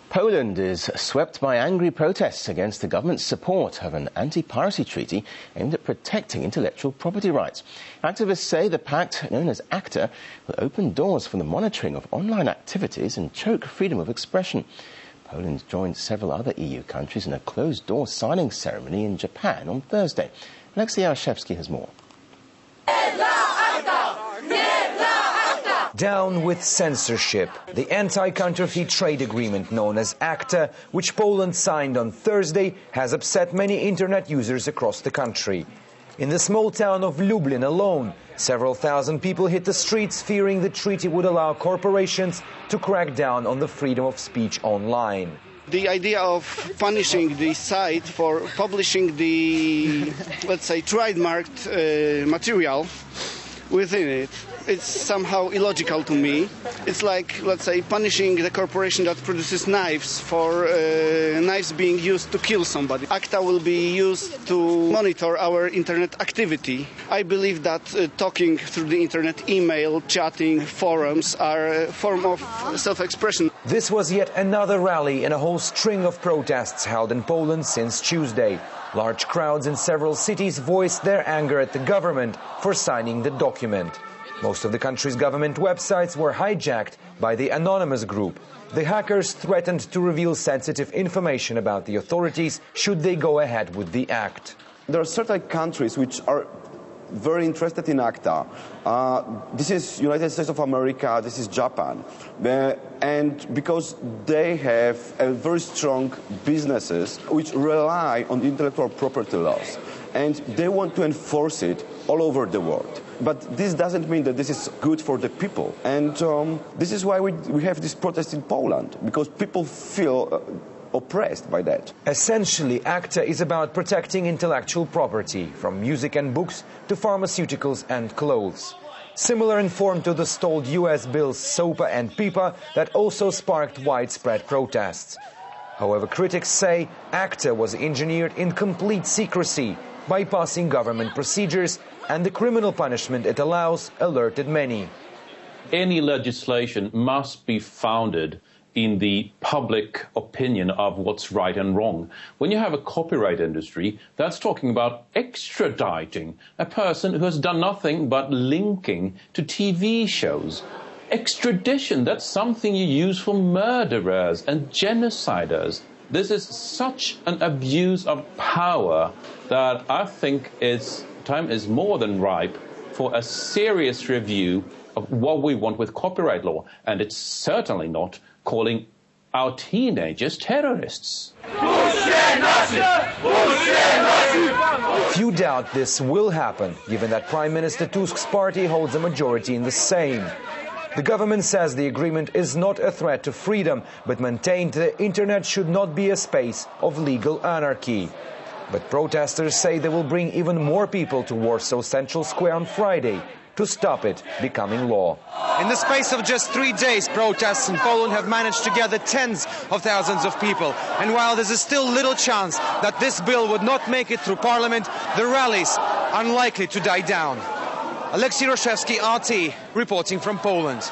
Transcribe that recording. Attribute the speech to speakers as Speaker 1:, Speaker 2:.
Speaker 1: Poland is swept by angry protests against the government's support of an anti-piracy treaty aimed at protecting intellectual property rights. Activists say the pact, known as ACTA, will open doors for the monitoring of online activities and choke freedom of expression. Poland joined several other EU countries in a closed-door signing ceremony in Japan on Thursday. Alexei Yarashevsky has more.
Speaker 2: Down with censorship. The anti-counterfeit trade agreement known as ACTA, which Poland signed on Thursday, has upset many internet users across the country. In the small town of Lublin alone, several thousand people hit the streets fearing the treaty would allow corporations to crack down on the freedom of speech online.
Speaker 3: The idea of punishing the site for publishing the, let's say, trademarked material within it, it's somehow illogical to me. It's like, let's say, punishing the corporation that produces knives for knives being used to kill somebody. ACTA will be used to monitor our internet activity. I believe that talking through the internet, email, chatting, forums are a form of self-expression.
Speaker 2: This was yet another rally in a whole string of protests held in Poland since Tuesday. Large crowds in several cities voiced their anger at the government for signing the document. Most of the country's government websites were hijacked by the anonymous group. The hackers threatened to reveal sensitive information about the authorities should they go ahead with the act.
Speaker 4: There are certain countries which are very interested in ACTA. This is United States of America, this is Japan. And because they have very strong businesses which rely on intellectual property laws, and they want to enforce it all over the world. But this doesn't mean that this is good for the people. And this is why we have this protest in Poland, because people feel oppressed by that.
Speaker 2: Essentially, ACTA is about protecting intellectual property, from music and books to pharmaceuticals and clothes. Similar in form to the stalled US bills SOPA and PIPA that also sparked widespread protests. However, critics say ACTA was engineered in complete secrecy, bypassing government procedures, and the criminal punishment it allows alerted many.
Speaker 5: Any legislation must be founded in the public opinion of what's right and wrong. When you have a copyright industry, that's talking about extraditing a person who has done nothing but linking to TV shows. Extradition, that's something you use for murderers and genociders. This is such an abuse of power that I think time is more than ripe for a serious review of what we want with copyright law. And it's certainly not calling our teenagers terrorists.
Speaker 2: Few doubt this will happen, given that Prime Minister Tusk's party holds a majority in the Sejm. The government says the agreement is not a threat to freedom, but maintained the internet should not be a space of legal anarchy. But protesters say they will bring even more people to Warsaw Central Square on Friday to stop it becoming law.
Speaker 6: In the space of just 3 days, protests in Poland have managed to gather tens of thousands of people. And while there is still little chance that this bill would not make it through Parliament, the rallies are unlikely to die down. Alexei Yarashevsky, RT, reporting from Poland.